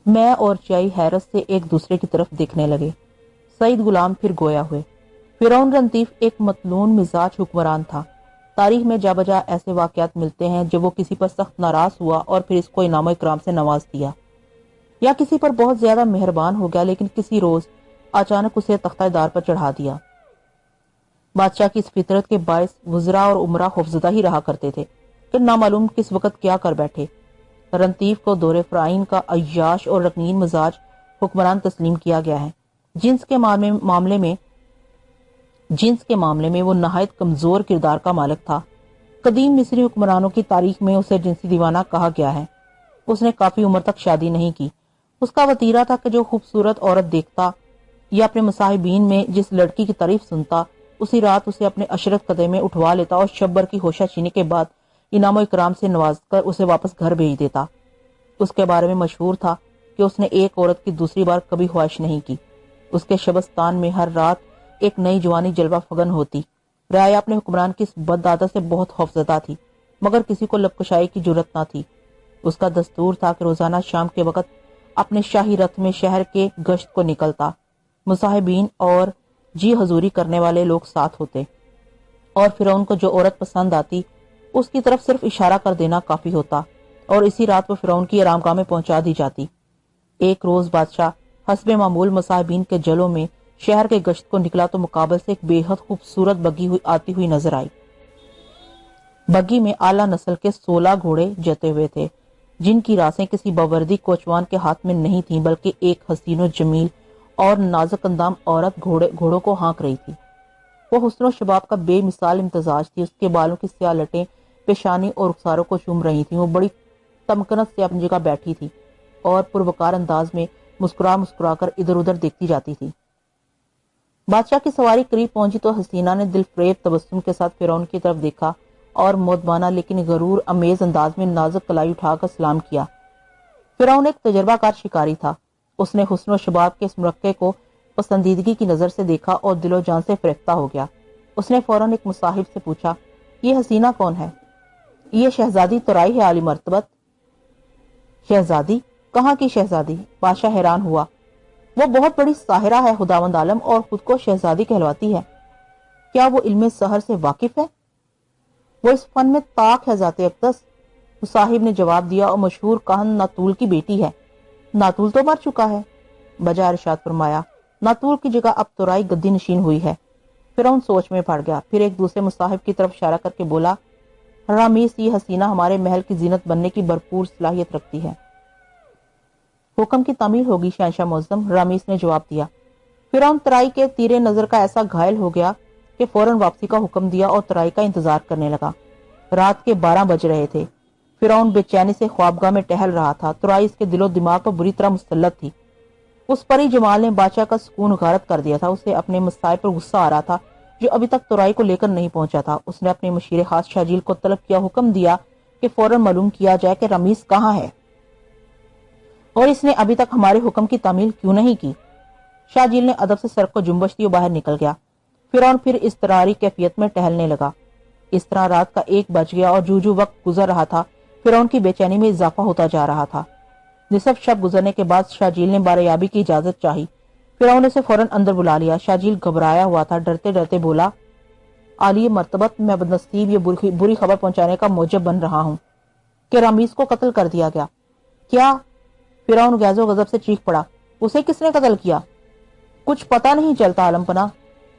میں اور چائی حیرت سے ایک دوسرے کی طرف دیکھنے لگے۔ سعید غلام پھر گویا ہوئے۔ فرعون رنتیف ایک مطلون مزاج حکمران تھا۔ تاریخ میں جا بجا ایسے واقعات ملتے ہیں جب وہ کسی پر سخت ناراض ہوا اور پھر اس کو انعام و اکرام سے نواز دیا، یا کسی پر بہت زیادہ مہربان ہو گیا لیکن کسی روز اچانک اسے تختہ دار پر چڑھا دیا۔ بادشاہ کی اس فطرت کے باعث وزراء اور عمرا خوفزدہ ہی رہا کرتے تھے کہ نامعلوم کس وقت کیا کر بیٹھے۔ رنتیف کو دور فرعون کا عیاش اور رنگین مزاج حکمران تسلیم کیا گیا ہے۔ جنس کے معاملے میں وہ نہایت کمزور کردار کا مالک تھا۔ قدیم مصری حکمرانوں کی تاریخ میں اسے جنسی دیوانہ کہا گیا ہے۔ اس نے کافی عمر تک شادی نہیں کی۔ اس کا وتیرہ تھا کہ جو خوبصورت عورت دیکھتا یا اپنے مصاحبین میں جس لڑکی کی تعریف سنتا، اسی رات اسے اپنے عشرت قدے میں اٹھوا لیتا اور شب بھر کی ہوشہ چینی کے بعد انعام و اکرام سے نواز کر اسے واپس گھر بھیج دیتا۔ اس کے بارے میں مشہور تھا کہ اس نے ایک عورت کی دوسری بار کبھی خواہش نہیں کی۔ اس کے شبستان میں ہر رات ایک نئی جوانی جلوہ فگن ہوتی۔ رعایا اپنے حکمران کی اس بد عادت سے بہت خوفزدہ تھی، مگر کسی کو لب کشائی کی جرت نہ تھی۔ اس کا دستور تھا کہ روزانہ شام کے وقت اپنے شاہی رتھ میں شہر کے گشت کو نکلتا۔ مصاحبین اور جی حضوری کرنے والے لوگ ساتھ ہوتے، اور فرعون کو جو عورت پسند آتی اس کی طرف صرف اشارہ کر دینا کافی ہوتا، اور اسی رات وہ فرعون کی آرامگاہ میں پہنچا دی جاتی۔ ایک روز بادشاہ حسب معمول مصاحبین کے جلوں میں شہر کے گشت کو نکلا تو مقابل سے ایک بے حد خوبصورت بگی آتی ہوئی نظر آئی۔ بگی میں اعلیٰ نسل کے 16 گھوڑے جتے ہوئے تھے، جن کی راسیں کسی باوردی کوچوان کے ہاتھ میں نہیں تھیں بلکہ ایک حسین و جمیل اور نازک اندام عورت گھوڑوں کو ہانک رہی تھی۔ وہ حسن و شباب کا بے مثال امتزاج تھی۔ اس کے بالوں کی سیاہ لٹیں پیشانی اور رخساروں کو چوم رہی تھیں۔ وہ بڑی تمکنت سے اپنی جگہ بیٹھی تھی اور پروقار انداز میں مسکرا کر ادھر ادھر دیکھتی جاتی تھی۔ بادشاہ کی سواری قریب پہنچی تو حسینہ نے دل فریب تبسم کے ساتھ فرعون کی طرف دیکھا اور مؤدبانہ لیکن غرور امیز انداز میں نازک کلائی اٹھا کر سلام کیا۔ فرعون ایک تجربہ کار شکاری تھا۔ اس نے حسن و شباب کے اس مرقع کو پسندیدگی کی نظر سے دیکھا اور دل و جان سے فریفتہ ہو گیا۔ اس نے فوراً ایک مصاحب سے پوچھا، یہ حسینہ کون ہے؟ یہ شہزادی ترائی ہے عالی مرتبت۔ شہزادی؟ کہاں کی شہزادی؟ بادشاہ حیران ہوا۔ وہ بہت بڑی ساحرہ ہے خداوند عالم، اور خود کو شہزادی کہلواتی ہے۔ کیا وہ علم سحر سے واقف ہے؟ وہ اس فن میں طاق ہے ذات اقدس، مصاحب نے جواب دیا، اور مشہور کاہن ناتول کی بیٹی ہے۔ ناتول تو مر چکا ہے، بجائے ارشاد فرمایا۔ ناتول کی جگہ اب ترائی گدی نشین ہوئی ہے۔ فرعون سوچ میں پڑ گیا، پھر ایک دوسرے مصاحب کی طرف اشارہ کر کے بولا، رامیس، یہ حسینہ ہمارے محل کی زینت بننے کی بھرپور صلاحیت رکھتی ہے۔ حکم کی تعمیل ہوگی شہنشاہ معظم، رامیس نے جواب دیا۔ فرعون ترائی کے تیرے نظر کا ایسا گھائل ہو گیا کہ فوراً واپسی کا حکم دیا اور ترائی کا انتظار کرنے لگا۔ رات کے 12 بج رہے تھے۔ فرعون بے چینی سے خوابگاہ میں ٹہل رہا تھا۔ ترائی اس کے دل و دماغ پر بری طرح مسلط تھی۔ اس پری جمال نے بادشاہ کا سکون غارت کر دیا تھا۔ اسے اپنے مصائب پر غصہ آ رہا تھا جو ابھی تک ترائی کو لے کر نہیں پہنچا تھا۔ اس نے اپنے مشیر خاص شاجیل کو طلب کیا، حکم دیا کہ فوراً معلوم کیا جائے کہ رامیس کہاں ہے اور اس نے ابھی تک ہمارے حکم کی تعمیل کیوں نہیں کی۔ شاجیل نے ادب سے سر کو جنبش دی اور باہر نکل گیا۔ فرعون پھر اضطراری کیفیت میں ٹہلنے لگا۔ اس طرح رات کا 1 بج گیا اور جو وقت گزر رہا تھا فرعون کی بے چینی میں اضافہ ہوتا جا رہا تھا۔ نصف شب گزرنے کے بعد شاجیل نے باریابی کی اجازت چاہی۔ فرعون نے اسے فوراً اندر بلا لیا۔ شاجیل گھبرایا ہوا تھا، ڈرتے ڈرتے بولا، عالی مرتبت، میں بدنصیب یہ بری خبر پہنچانے کا موجب بن رہا ہوں کہ رامیس کو قتل کر دیا گیا۔ کیا؟ فرعون غیظ و غضب سے چیخ پڑا، اسے کس نے قتل کیا؟ کچھ پتہ نہیں چلتا عالم پناہ۔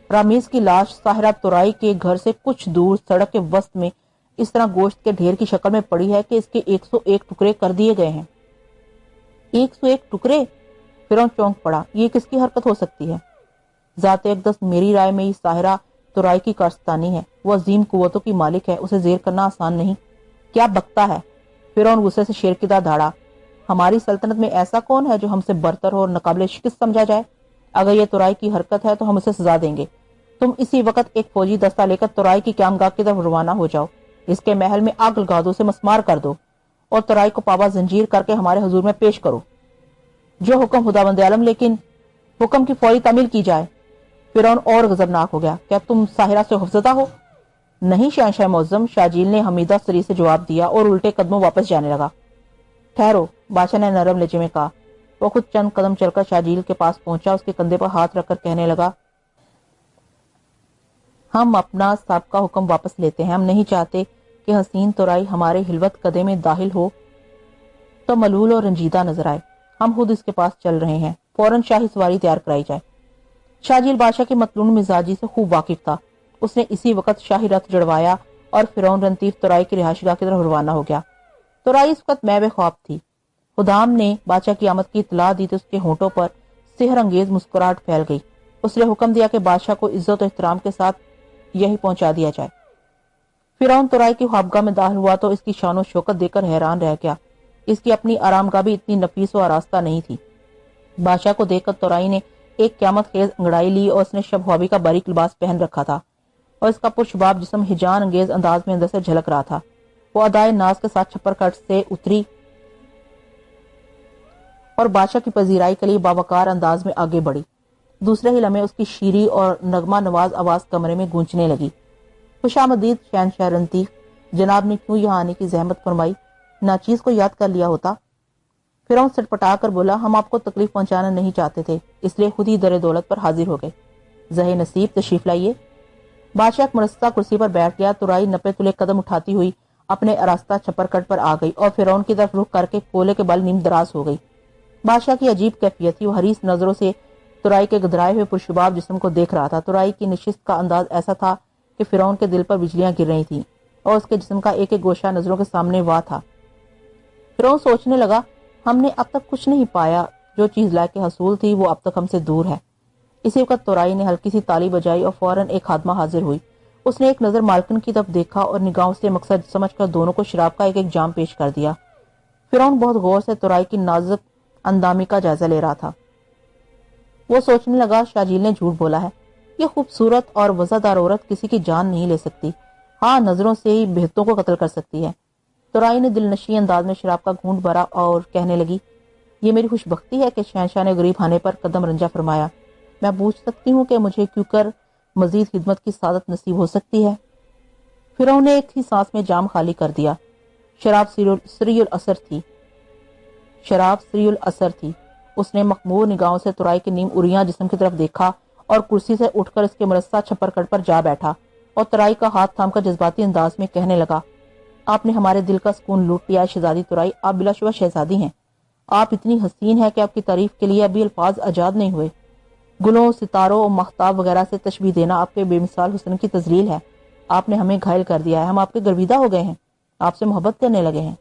رامیس کی لاش ساحرہ ترائی کے گھر سے کچھ دور سڑک کے وسط میں اس طرح گوشت کے ڈھیر کی شکل میں پڑی ہے کہ اس کے 101 ٹکڑے کر دیے گئے ہیں۔ 101 ٹکڑے؟ فرعون چونک پڑا، یہ کس کی حرکت ہو سکتی ہے؟ ذات اقدس، میری رائے میں یہ ساحرہ ترائی کی کارستانی ہے۔ وہ عظیم قوتوں کی مالک ہے، اسے زیر کرنا آسان نہیں۔ کیا بکتا ہے؟ فرعون غصے سے شیر کی طرح دھاڑا، ہماری سلطنت میں ایسا کون ہے جو ہم سے برتر ہو اور ناقابل شکست سمجھا جائے؟ اگر یہ ترائی کی حرکت ہے تو ہم اسے سزا دیں گے۔ تم اسی وقت ایک فوجی دستہ لے کر ترائی کی قیامگاہ کی طرف روانہ ہو جاؤ، اس کے محل میں آگ لگا دو، اسے مسمار کر دو اور ترائی کو پابا زنجیر کر کے ہمارے حضور میں پیش کرو۔ جو حکم خداوند عالم، لیکن حکم کی فوری تعمیل کی جائے۔ فرعون اور غضبناک ہو گیا، کیا تم ساحرہ سے خوفزدہ ہو؟ نہیں شہنشاہ معظم، شاجیل نے حمیدہ سری سے جواب دیا اور الٹے قدموں واپس جانے لگا۔ ٹھہرو، بادشاہ نے نرم لہجے میں کہا، وہ خود چند قدم چل کر شاجیل کے پاس پہنچا، اس کے کندھے پر ہاتھ رکھ کر کہنے لگا، ہم اپنا سابقہ حکم واپس لیتے ہیں۔ ہم نہیں چاہتے کہ حسین تورائی ہمارے حلوت قدے میں داخل ہو تو ملول اور رنجیدہ نظر آئے۔ ہم خود اس کے پاس چل رہے ہیں، فوراً شاہی سواری تیار کرائی جائے۔ شاجیل بادشاہ کی مطلون مزاجی سے خوب واقف تھا۔ اس نے اسی وقت شاہی رتھ جڑوایا اور فرعون رنتیف تورائی کی رہائش گاہ کی طرف روانہ ہو گیا۔ تورائی اس وقت محو خواب تھی۔ خدام نے بادشاہ کی آمد کی اطلاع دی تو اس کے ہونٹوں پر سحر انگیز مسکراہٹ پھیل گئی۔ اس نے حکم دیا کہ بادشاہ کو عزت و احترام کے ساتھ یہی پہنچا دیا جائے۔ فرعون تورائی کی خوابگاہ میں داخل ہوا تو اس کی شان و شوکت دیکھ کر حیران رہ گیا۔ اس کی اپنی آرام گاہ بھی اتنی نفیس و آراستہ نہیں تھی۔ بادشاہ کو دیکھ کر تورائی نے ایک قیامت خیز انگڑائی لی اور اس نے شب خوابی کا باریک لباس پہن رکھا تھا اور اس کا پرشباب جسم ہیجان انگیز انداز میں اندر سے جھلک رہا تھا۔ وہ ادائے ناز کے ساتھ چھپر کٹ سے اتری اور بادشاہ کی پذیرائی کے لیے باوقار انداز میں آگے بڑھی۔ دوسرے ہی لمحے اس کی شیریں اور نغمہ نواز آواز کمرے میں گونجنے لگی، خوش آمدید شہنشاہ رنتیف، جناب نے کیوں یہاں آنے کی زحمت فرمائی؟ ناچیز کو یاد کر لیا ہوتا۔ فرعون سٹپٹا کر بولا، ہم آپ کو تکلیف پہنچانا نہیں چاہتے تھے، اس لیے خود ہی در دولت پر حاضر ہو گئے۔ زہ نصیب تشریف لائیے۔ بادشاہ ایک مرستہ کرسی پر بیٹھ گیا۔ تورائی نپے تلے قدم اٹھاتی ہوئی اپنے آراستہ چھپر کٹ پر آ گئی اور فرعون کی طرف رخ کر کے کولے کے بل نیم دراز ہو گئی۔ بادشاہ کی عجیب کیفیت تھی، وہ حریص نظروں سے تورائی کے گدرائے ہوئے پرشباب جسم کو دیکھ رہا تھا۔ تورائی کی نشست کا انداز ایسا تھا کہ فرعون کے دل پر بجلیاں گر رہی تھیں اور اس کے جسم کا ایک ایک گوشہ نظروں کے سامنے واہ تھا۔ فرعون سوچنے لگا، ہم نے اب تک کچھ نہیں پایا، جو چیز لائق حصول تھی وہ اب تک ہم سے دور ہے۔ اسی وقت تورائی نے ہلکی سی تالی بجائی اور فوراً ایک خادمہ حاضر ہوئی۔ اس نے ایک نظر مالکن کی طرف دیکھا اور نگاہوں سے مقصد سمجھ کر دونوں کو شراب کا ایک ایک جام پیش کر دیا۔ فرعون بہت غور سے تورائی کی نازک اندامی کا جائزہ لے رہا تھا۔ وہ سوچنے لگا، شاجیل نے جھوٹ بولا ہے، یہ خوبصورت اور وزادار عورت کسی کی جان نہیں لے سکتی، ہاں نظروں سے ہی بہتوں کو قتل کر سکتی ہے۔ تورائی نے دل نشیں انداز میں شراب کا گھونٹ بھرا اور کہنے لگی، یہ میری خوش بختی ہے کہ شہنشاہ نے غریب خانے پر قدم رنجا فرمایا۔ میں پوچھ سکتی ہوں کہ مجھے کیوں کر مزید خدمت کی سعادت نصیب ہو سکتی ہے؟ فرعون نے ایک ہی سانس میں جام خالی کر دیا۔ شراب سری الاثر تھی۔ اس نے مخمور نگاہوں سے تورائی کے نیم اریاں جسم کی طرف دیکھا اور کرسی سے اٹھ کر اس کے مرصع چھپر کٹ پر جا بیٹھا اور تورائی کا ہاتھ تھام کر جذباتی انداز میں کہنے لگا، آپ نے ہمارے دل کا سکون لوٹ لیا شہزادی تورائی، آپ بلا شبہ شہزادی ہیں۔ آپ اتنی حسین ہے کہ آپ کی تعریف کے لیے ابھی الفاظ ایجاد نہیں ہوئے۔ گلوں، ستاروں اور ماہتاب وغیرہ سے تشبیہ دینا آپ کے بے مثال حسن کی تذلیل ہے۔ آپ نے ہمیں گھائل کر دیا ہے، ہم آپ کے گرویدہ ہو گئے ہیں، آپ سے محبت کرنے لگے ہیں۔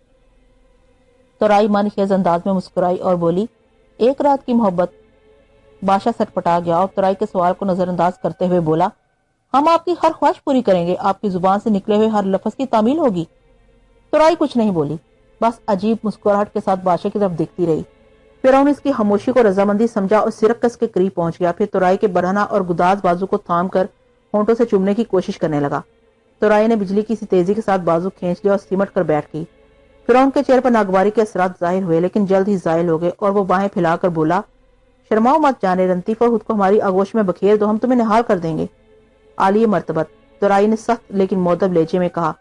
تورائی من خیز انداز میں مسکرائی اور بولی، ایک رات کی محبت؟ بادشاہ سٹپٹا گیا اور تورائی کے سوال کو نظر انداز کرتے ہوئے بولا، ہم آپ کی ہر خواہش پوری کریں گے، آپ کی زبان سے نکلے ہوئے ہر لفظ کی تعمیل ہوگی۔ تورائی کچھ نہیں بولی، بس عجیب مسکراہٹ کے ساتھ بادشاہ کی طرف دیکھتی رہی۔ فرعون اس کی خاموشی کو رضامندی سمجھا اور سرکس کے قریب پہنچ گیا، پھر تورائی کے برہنہ اور گداز بازو کو تھام کر ہونٹوں سے چومنے کی کوشش کرنے لگا۔ تورائی نے بجلی کی سی تیزی کے ساتھ بازو کھینچ لیا اور سمٹ کر بیٹھ گئی۔ فرعون کے چہرے پر ناگواری کے اثرات ظاہر ہوئے لیکن جلد ہی زائل ہو گئے اور وہ باہیں پھیلا کر بولا، شرماؤ مت جانے رنتیف، اور خود کو ہماری آغوش میں بکھیر دو، ہم تمہیں نہال کر دیں گے۔ عالی مرتبت، تورائی نے سخت لیکن مؤدب لہجے میں کہا،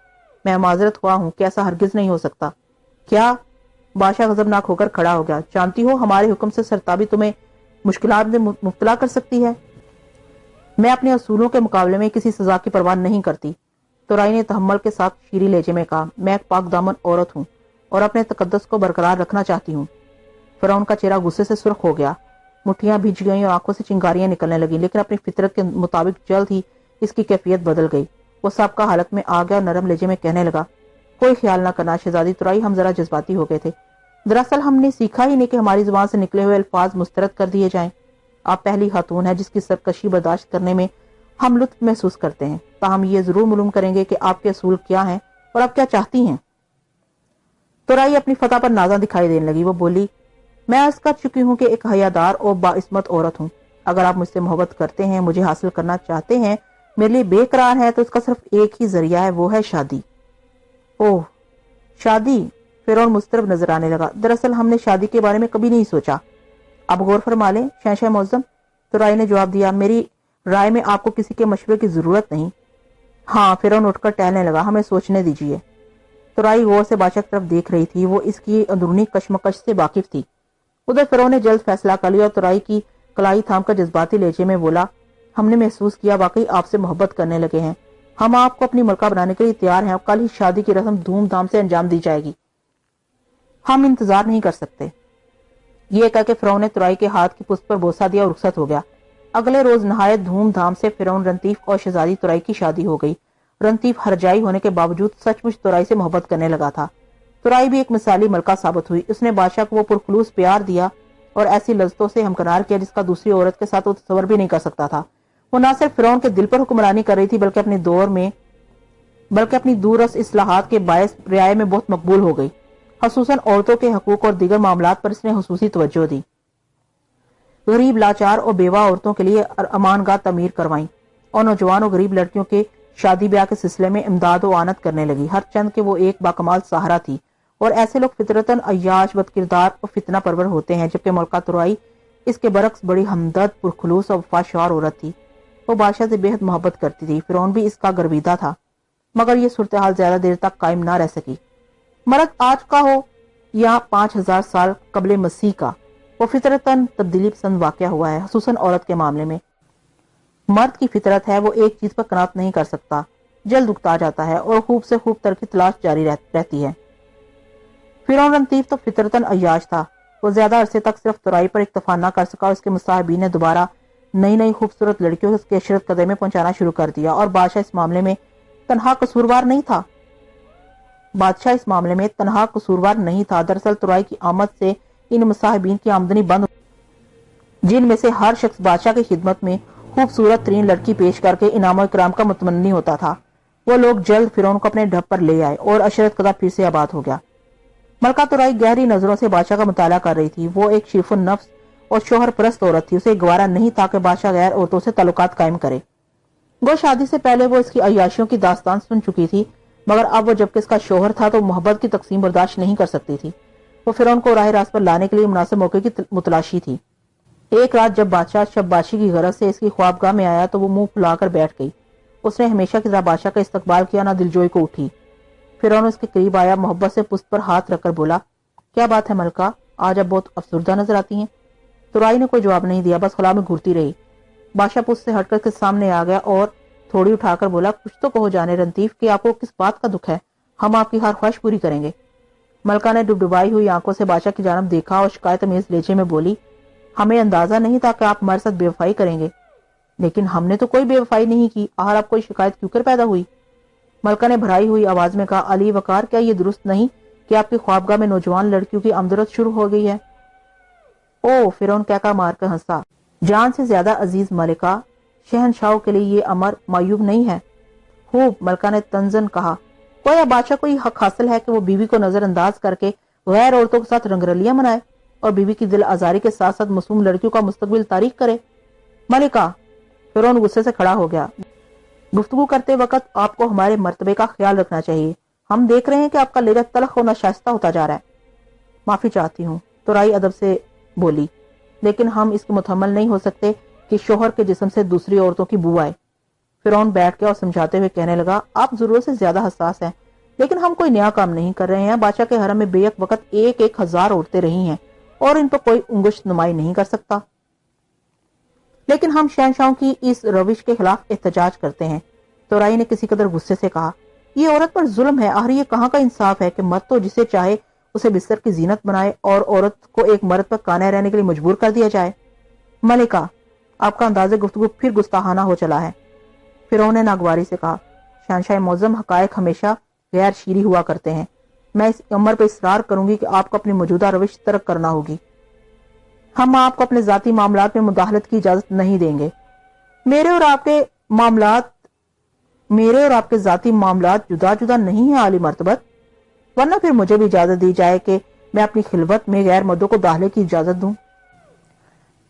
میں معذرت خواہ ہوں کہ ایسا ہرگز نہیں ہو سکتا۔ کیا؟ بادشاہ غضبناک ہو کر کھڑا ہو گیا، جانتی ہو ہمارے حکم سے سرتابی تمہیں مشکلات میں مبتلا کر سکتی ہے۔ میں اپنے اصولوں کے مقابلے میں کسی سزا کی پرواہ نہیں کرتی۔ تورائی نے تحمل کے ساتھ شیریں لہجے میں کہا، میں ایک پاک دامن عورت ہوں اور اپنے تقدس کو برقرار رکھنا چاہتی ہوں۔ فرعون کا چہرہ غصے سے سرخ ہو گیا، مٹھیاں بھیج گئیں اور آنکھوں سے چنگاریاں نکلنے لگیں، لیکن اپنی فطرت کے مطابق جلد ہی اس کی کیفیت بدل گئی۔ وہ سابقہ حالت میں آ گیا اور نرم لہجے میں کہنے لگا، کوئی خیال نہ کرنا شہزادی تورائی، ہم ذرا جذباتی ہو گئے تھے، دراصل ہم نے سیکھا ہی نہیں کہ ہماری زبان سے نکلے ہوئے الفاظ مسترد کر دیے جائیں۔ آپ پہلی خاتون ہیں جس کی سرکشی برداشت کرنے میں ہم لطف محسوس کرتے ہیں، تاہم یہ ضرور معلوم کریں گے کہ آپ کے اصول کیا ہیں اور آپ کیا چاہتی ہیں۔ تورائی اپنی فتح پر نازاں دکھائی دینے لگی۔ وہ بولی، میں عرض کر چکی ہوں کہ ایک حیادار اور باعصمت عورت ہوں۔ اگر آپ مجھ سے محبت کرتے ہیں، مجھے حاصل کرنا چاہتے ہیں، میرے لیے بے قرار ہے، تو اس کا صرف ایک ہی ذریعہ ہے، وہ ہے شادی۔ اوہ، شادی؟ فرعون مضطرب نظر آنے لگا۔ دراصل ہم نے شادی کے بارے میں کبھی نہیں سوچا۔ آپ غور فرما لیں شہنشاہ معظم، تورائی نے جواب دیا، میری رائے میں آپ کو کسی کے مشورے کی ضرورت نہیں۔ ہاں، فرعون اٹھ کر ٹہلنے لگا، ہمیں سوچنے دیجیے۔ تورائی غور سے بادشاہ کی طرف دیکھ رہی تھی، وہ اس کی اندرونی کشمکش سے واقف تھی۔ ادھر فرعون نے جلد فیصلہ کر لیا اور ترائی کی کلائی تھام کر جذباتی لہجے میں بولا، ہم نے محسوس کیا واقعی آپ سے محبت کرنے لگے ہیں، ہم آپ کو اپنی ملکہ بنانے کے لیے تیار ہیں، اب کل ہی شادی کی رسم دھوم دھام سے انجام دی جائے گی، ہم انتظار نہیں کر سکتے۔ یہ کہہ کے فرعون نے ترائی کے ہاتھ کی پشت پر بوسہ دیا اور رخصت ہو گیا۔ اگلے روز نہایت دھوم دھام سے فرعون رنتیف اور شہزادی ترائی کی شادی ہو گئی۔ رنتیف ہرجائی ہونے کے باوجود سچ مچ ترائی سے محبت کرنے لگا تھا۔ ترائی بھی ایک مثالی ملکہ ثابت ہوئی، اس نے بادشاہ کو وہ پرخلوص پیار دیا اور ایسی لذتوں سے ہمکنار کیا جس کا دوسری عورت کے ساتھ وہ تصور بھی نہیں کر سکتا تھا۔ وہ نہ صرف فرعون کے دل پر حکمرانی کر رہی تھی بلکہ اپنی دورس اصلاحات کے باعث رعایا میں بہت مقبول ہو گئی، خصوصاً عورتوں کے حقوق اور دیگر معاملات پر اس نے خصوصی توجہ دی۔ غریب، لاچار اور بیوہ عورتوں کے لیے امان گاہ تعمیر کروائیں اور نوجوان اور غریب لڑکیوں کے شادی بیاہ کے سلسلے میں امداد و اعانت کرنے لگی، ہر چند کہ وہ ایک باکمال سہارا تھی، اور ایسے لوگ فطرتاً عیاش، بدکردار اور فتنہ پرور ہوتے ہیں، جبکہ ملکہ ترائی اس کے برعکس بڑی ہمدرد، پرخلوص اور وفاشار عورت تھی۔ وہ بادشاہ سے بے حد محبت کرتی تھی، فرعون بھی اس کا گرویدہ تھا، مگر یہ صورتحال زیادہ دیر تک قائم نہ رہ سکی۔ مرد آج کا ہو یا 5000 سال قبل مسیح کا، وہ فطرتاً تبدیلی پسند واقعہ ہوا ہے، خصوصاً عورت کے معاملے میں۔ مرد کی فطرت ہے وہ ایک چیز پر قناعت نہیں کر سکتا، جلد اکتا جاتا ہے اور خوب سے خوب تر کی تلاش جاری رہتی ہے۔ فرعون رنتیف تو فطرتاً عیاش تھا، وہ زیادہ عرصے تک صرف ترائی پر اکتفا نہ کر سکا اور اس کے مصاحبین نے دوبارہ نئی خوبصورت لڑکیوں کو اس کے عشرت قدر میں پہنچانا شروع کر دیا، اور بادشاہ اس معاملے میں تنہا قصوروار نہیں تھا۔ دراصل ترائی کی آمد سے ان مصاحبین کی آمدنی بند، جن میں سے ہر شخص بادشاہ کی خدمت میں خوبصورت ترین لڑکی پیش کر کے انعام و اکرام کا متمنی ہوتا تھا۔ وہ لوگ جلد فرعون کو اپنے ڈھب پر لے آئے اور عشرت قدر پھر سے آباد ہو گیا۔ ملکہ ترائی گہری نظروں سے بادشاہ کا مطالعہ کر رہی تھی۔ وہ ایک شریف النفس اور شوہر پرست عورت تھی، اسے گوارا نہیں تھا کہ بادشاہ غیر عورتوں سے تعلقات قائم کرے۔ وہ شادی سے پہلے وہ اس کی عیاشیوں کی داستان سن چکی تھی، مگر اب وہ جبکہ اس کا شوہر تھا تو محبت کی تقسیم برداشت نہیں کر سکتی تھی۔ وہ فرعون کو راہ راست پر لانے کے لیے مناسب موقع کی متلاشی تھی۔ ایک رات جب بادشاہ شباشی کی غرض سے اس کی خوابگاہ میں آیا تو وہ منہ پھلا کر بیٹھ گئی۔ اس نے ہمیشہ کی طرح بادشاہ کا استقبال کیا، نہ دلجوئی کو اٹھی۔ فرعون اس کے قریب آیا، محبت سے پشت پر ہاتھ رکھ کر بولا، کیا بات ہے ملکہ، آج اب بہت افسردہ نظر آتی ہیں۔ ترائی نے کوئی جواب نہیں دیا، بس خلا میں گھورتی رہی۔ بادشاہ پشت سے ہٹ کر کے سامنے آ گیا اور تھوڑی اٹھا کر بولا، کچھ تو کہو جانے رنتیف کہ آپ کو کس بات کا دکھ ہے، ہم آپ کی ہر خواہش پوری کریں گے۔ ملکہ نے ڈبڈبائی ہوئی آنکھوں سے بادشاہ کی جانب دیکھا اور شکایت امیز لہجے میں بولی، ہمیں اندازہ نہیں تھا کہ آپ ہمارے ساتھ بے وفائی کریں گے، لیکن ہم نے تو کوئی بے وفائی نہیں کی، آخر آپ کوئی شکایت کیوں کر پیدا ہوئی؟ ملکہ نے بھرائی ہوئی آواز میں کہا، علی وقار، کیا یہ درست نہیں کہ آپ کی خوابگاہ میں نوجوان لڑکیوں کی آمدرد شروع ہو گئی ہے؟ او، فرعون کہکا مار کر ہنسا، جان سے زیادہ عزیز ملکہ، شہنشاہوں کے لیے یہ امر معیوب نہیں ہے۔ خوب، ملکہ نے تنزن کہا، کوئی بادشاہ کو یہ حق حاصل ہے کہ وہ بیوی کو نظر انداز کر کے غیر عورتوں کے ساتھ رنگرلیاں منائے اور بیوی کی دل آزاری کے ساتھ ساتھ معصوم لڑکیوں کا مستقبل تاریک کرے؟ ملکہ، فرعون غصے سے کھڑا ہو گیا، گفتگو کرتے وقت آپ کو ہمارے مرتبے کا خیال رکھنا چاہیے، ہم دیکھ رہے ہیں کہ آپ کا لہجہ تلخ اور ناشائستہ ہوتا جا رہا ہے۔ معافی چاہتی ہوں، ترائی ادب سے بولی، لیکن ہم اس کے متحمل نہیں ہو سکتے کہ شوہر کے جسم سے دوسری عورتوں کی بو آئے۔ فرعون بیٹھ گیا اور سمجھاتے ہوئے کہنے لگا، آپ ضرورت سے زیادہ حساس ہیں، لیکن ہم کوئی نیا کام نہیں کر رہے ہیں۔ بادشاہ کے حرم میں بے یک وقت 1000 عورتیں رہی ہیں اور ان پر کوئی انگشت نمائی نہیں کر سکتا، لیکن ہم شہنشاہوں کی اس روش کے خلاف احتجاج کرتے ہیں۔ ترائی نے کسی قدر غصے سے کہا، یہ عورت پر ظلم ہے، آخر یہ کہاں کا انصاف ہے کہ مرد تو جسے چاہے اسے بستر کی زینت بنائے اور عورت کو ایک مرد پر قانع رہنے کے لیے مجبور کر دیا جائے۔ ملکہ، آپ کا انداز گفتگو پھر گستاخانہ ہو چلا ہے۔ فرعون نے ناگواری سے کہا، شہنشاہ معظم، حقائق ہمیشہ غیر شیریں ہوا کرتے ہیں، میں اس امر پہ اصرار کروں گی کہ آپ کو اپنی موجودہ روش ترک کرنا ہوگی، ہم آپ کو اپنے ذاتی معاملات میں مداخلت کی اجازت نہیں دیں گے۔ میرے اور آپ کے ذاتی معاملات جدا جدا نہیں ہیں عالی مرتبت، ورنہ پھر مجھے بھی اجازت دی جائے کہ میں اپنی خلوت میں غیر مردوں کو داخلے کی اجازت دوں۔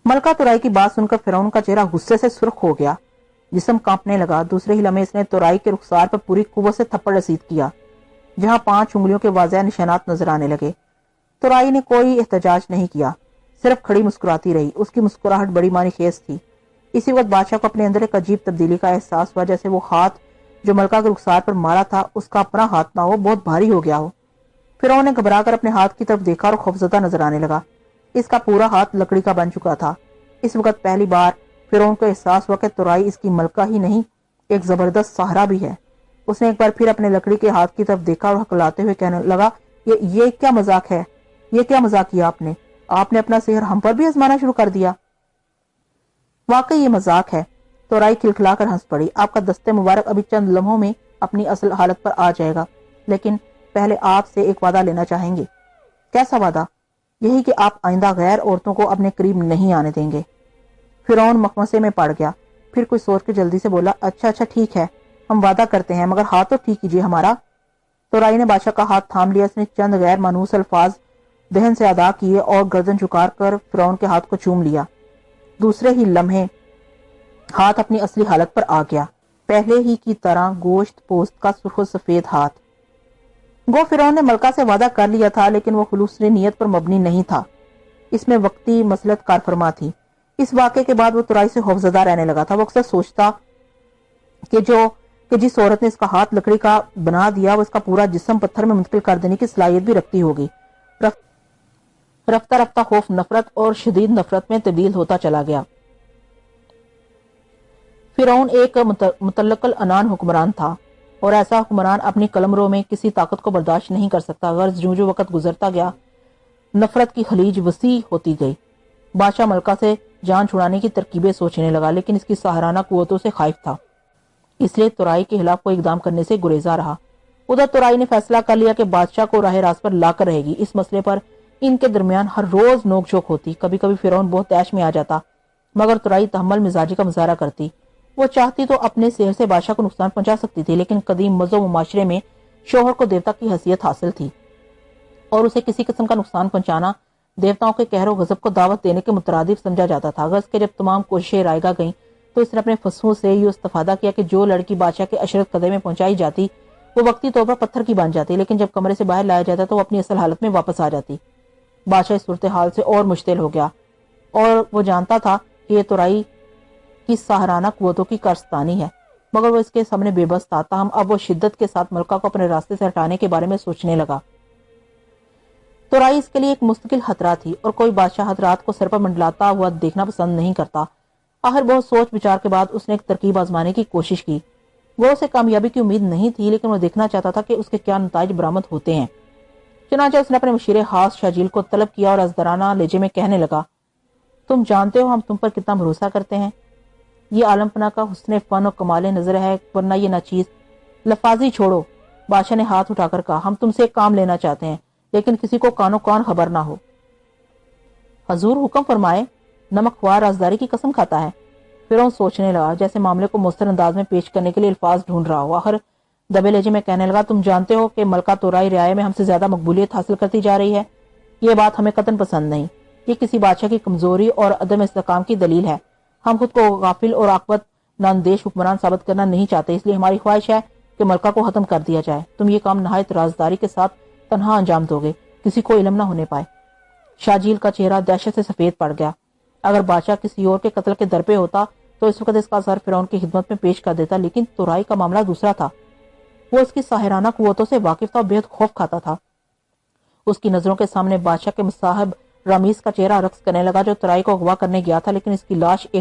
ملکہ ترائی کی بات سن کر فرعون کا چہرہ غصے سے سرخ ہو گیا، جسم کانپنے لگا۔ دوسرے ہی لمحے اس نے ترائی کے رخسار پر پوری قوت سے تھپڑ رسید کیا، جہاں 5 انگلیوں کے واضح نشانات نظر آنے لگے۔ ترائی نے کوئی احتجاج نہیں کیا، صرف کھڑی مسکراتی رہی۔ اس کی مسکراہٹ بڑی معنی خیز تھی۔ اسی وقت بادشاہ کو اپنے اندر ایک عجیب تبدیلی کا احساس ہوا، جیسے وہ ہاتھ جو ملکہ کے رخسار پر مارا تھا اس کا اپنا ہاتھ نہ ہو، بہت بھاری ہو گیا ہو۔ فرعون نے گھبرا کر اپنے ہاتھ کی طرف دیکھا اور خوفزدہ نظر آنے لگا۔ اس کا پورا ہاتھ لکڑی کا بن چکا تھا۔ اس وقت پہلی بار فرعون کو احساس ہوا کہ ترائی اس کی ملکہ ہی نہیں، ایک زبردست سہرا بھی ہے۔ اس نے ایک بار پھر اپنے لکڑی کے ہاتھ کی طرف دیکھا اور ہکلاتے ہوئے کہنے لگا، یہ کیا مذاق ہے؟ یہ کیا مذاق کیا آپ نے اپنا سحر ہم پر بھی آزمانا شروع کر دیا؟ واقعی یہ مذاق ہے۔ تورائی کھلکھلا کر ہنس پڑی۔ آپ کا دست مبارک ابھی چند لمحوں میں اپنی اصل حالت پر آ جائے گا، لیکن پہلے آپ سے ایک وعدہ لینا چاہیں گے۔ کیسا وعدہ؟ یہی کہ آپ آئندہ غیر عورتوں کو اپنے قریب نہیں آنے دیں گے۔ فرعون مخمصے میں پڑ گیا، پھر کچھ سوچ کے جلدی سے بولا، اچھا ٹھیک ہے، ہم وعدہ کرتے ہیں، مگر ہاتھ تو ٹھیک کیجیے ہمارا۔ تورائی نے بادشاہ کا ہاتھ تھام لیا۔ اس نے چند غیر مانوس الفاظ دہن سے ادا کیے اور گردن جھکا کر فرعون کے ہاتھ کو چوم لیا۔ دوسرے ہی لمحے ہاتھ اپنی اصلی حالت پر آ گیا، پہلے ہی کی طرح گوشت پوست کا سرخ و سفید ہاتھ۔ گو فرعون نے ملکہ سے وعدہ کر لیا تھا، لیکن وہ خلوص نیت پر مبنی نہیں تھا، اس میں وقتی مصلحت کار فرما تھی۔ اس واقعے کے بعد وہ تورائی سے خوفزدہ رہنے لگا تھا۔ وہ اکثر سوچتا کہ جس عورت نے اس کا ہاتھ لکڑی کا بنا دیا وہ اس کا پورا جسم پتھر میں منتقل کر دینے کی صلاحیت بھی رکھتی ہوگی۔ رفتہ رفتہ خوف نفرت اور شدید نفرت میں تبدیل ہوتا چلا گیا۔ فرعون ایک مطلق العنان حکمران تھا، اور ایسا حکمران اپنی قلمرو میں کسی طاقت کو برداشت نہیں کر سکتا۔ غرض جو وقت گزرتا گیا نفرت کی خلیج وسیع ہوتی گئی۔ بادشاہ ملکہ سے جان چھڑانے کی ترکیبیں سوچنے لگا، لیکن اس کی ساحرانہ قوتوں سے خائف تھا، اس لیے تورائی کے خلاف کوئی اقدام کرنے سے گریزا رہا۔ ادھر تورائی نے فیصلہ کر لیا کہ بادشاہ کو راہ راست پر لا کر رہے گی۔ اس مسئلے پر ان کے درمیان ہر روز نوک جھوک ہوتی۔ کبھی کبھی فرعون بہت تیش میں آ جاتا، مگر تورائی تحمل مزاجی کا مظاہرہ کرتی۔ وہ چاہتی تو اپنے سحر سے بادشاہ کو نقصان پہنچا سکتی تھی، لیکن قدیم مذہب و معاشرے میں شوہر کو دیوتا کی حیثیت حاصل تھی، اور اسے کسی قسم کا نقصان پہنچانا دیوتاؤں کے قہر و غضب کو دعوت دینے کے مترادف سمجھا جاتا تھا۔ غرض کہ جب تمام کوششیں رائگاں گئیں تو اس نے اپنے فسفوں سے یہ استفادہ کیا کہ جو لڑکی بادشاہ کے عشرت قدرے میں پہنچائی جاتی وہ وقتی طور پر پتھر کی بن جاتی، لیکن جب کمرے سے باہر لایا جاتا تو وہ اپنی اصل حالت میں واپس آ جاتی۔ بادشاہ اس صورتحال سے اور مشتعل ہو گیا، اور وہ جانتا تھا کہ یہ تورائی کی ساحرانہ قوتوں کی کارستانی ہے، مگر وہ اس کے سامنے بے بس تھا۔ تاہم اب وہ شدت کے ساتھ ملکہ کو اپنے راستے سے ہٹانے کے بارے میں سوچنے لگا۔ تورائی اس کے لیے ایک مستقل خطرہ تھی، اور کوئی بادشاہ حضرات کو سر پر منڈلاتا ہوا دیکھنا پسند نہیں کرتا۔ آخر بہت سوچ بچار کے بعد اس نے ایک ترکیب آزمانے کی کوشش کی۔ وہ اسے کامیابی کی امید نہیں تھی، لیکن وہ دیکھنا چاہتا تھا کہ اس کے کیا نتائج برآمد ہوتے ہیں۔ چنانچہ اس نے اپنے مشیر خاص شاجیل کو طلب کیا اور ازدرانہ لہجے میں کہنے لگا، تم جانتے ہو ہم تم پر کتنا بھروسہ کرتے ہیں۔ یہ عالم پناہ کا حسن فن و کمال نظر ہے، ورنہ یہ ناچیز لفاظی چھوڑو۔ بادشاہ نے ہاتھ اٹھا کر کہا، ہم تم سے ایک کام لینا چاہتے ہیں، لیکن کسی کو کانو کان خبر نہ ہو۔ حضور حکم فرمائے، نمک خوار رازداری کی قسم کھاتا ہے۔ فرعون سوچنے لگا، جیسے معاملے کو مؤثر انداز میں پیش کرنے کے لیے الفاظ ڈھونڈ رہا ہو۔ آخر دبے لہجے میں کہنے لگا، تم جانتے ہو کہ ملکہ تورائی رعایا میں ہم سے زیادہ مقبولیت حاصل کرتی جا رہی ہے۔ یہ بات ہمیں قطعاً پسند نہیں، یہ کسی بادشاہ کی کمزوری اور عدم استحکام کی دلیل ہے۔ ہم خود کو غافل اور عاقبت ناندیش حکمران ثابت کرنا نہیں چاہتے، اس لیے ہماری خواہش ہے کہ ملکہ کو ختم کر دیا جائے۔ تم یہ کام نہایت رازداری کے ساتھ تنہا انجام دو گے، کسی کو علم نہ ہونے پائے۔ شاجیل کا چہرہ دہشت سے سفید پڑ گیا۔ اگر بادشاہ کسی اور کے قتل کے در پہ ہوتا تو اس وقت اس کا سر فرعون کی خدمت میں پیش کر دیتا، لیکن تورائی کا معاملہ دوسرا تھا۔ وہ اس کی ساحرانہ قوتوں سے واقف تھا اور بے حد خوف کھاتا تھا۔ اس کی نظروں کے سامنے بادشاہ کے مصاحب رامیز کا چہرہ رقص کرنے لگا، جو تورائی کو اغوا کرنے گیا تھا، لیکن اس کی لاش کے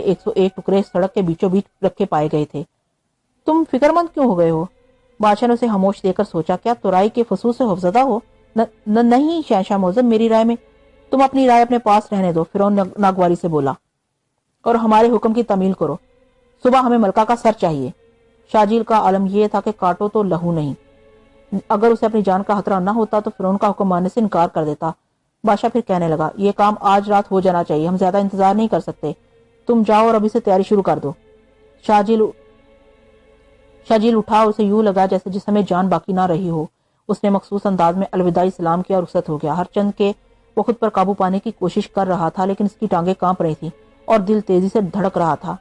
101 ٹکڑے سڑک کے بیچوں بیچ رکھے پائے گئے تھے۔ تم فکر مند کیوں ہو گئے ہو؟ بادشاہ نے اسے خاموش دے کر سوچا، کیا تورائی کے فسوس سے خوفزدہ ہو؟ نہیں شہنشاہ معظم، میری رائے میں تم اپنی رائے اپنے پاس رہنے دو، فرعون ناگواری سے بولا، اور ہمارے حکم کی تعمیل کرو۔ صبح ہمیں ملکہ کا سر چاہیے۔ شاجیل کا عالم یہ تھا کہ کاٹو تو لہو نہیں۔ اگر اسے اپنی جان کا خطرہ نہ ہوتا تو فرعون کا حکم ماننے سے انکار کر دیتا۔ بادشاہ پھر کہنے لگا، یہ کام آج رات ہو جانا چاہیے، ہم زیادہ انتظار نہیں کر سکتے، تم جاؤ اور ابھی سے تیاری شروع کر دو۔ شاجیل اٹھا، اسے یوں لگا جیسے جسم میں جان باقی نہ رہی ہو۔ اس نے مخصوص انداز میں الوداعی سلام کیا اور رخصت ہو گیا۔ ہر چند کے وہ خود پر قابو پانے کی کوشش کر رہا تھا، لیکن اس کی ٹانگیں کانپ رہی تھی اور دل تیزی سے دھڑک رہا تھا۔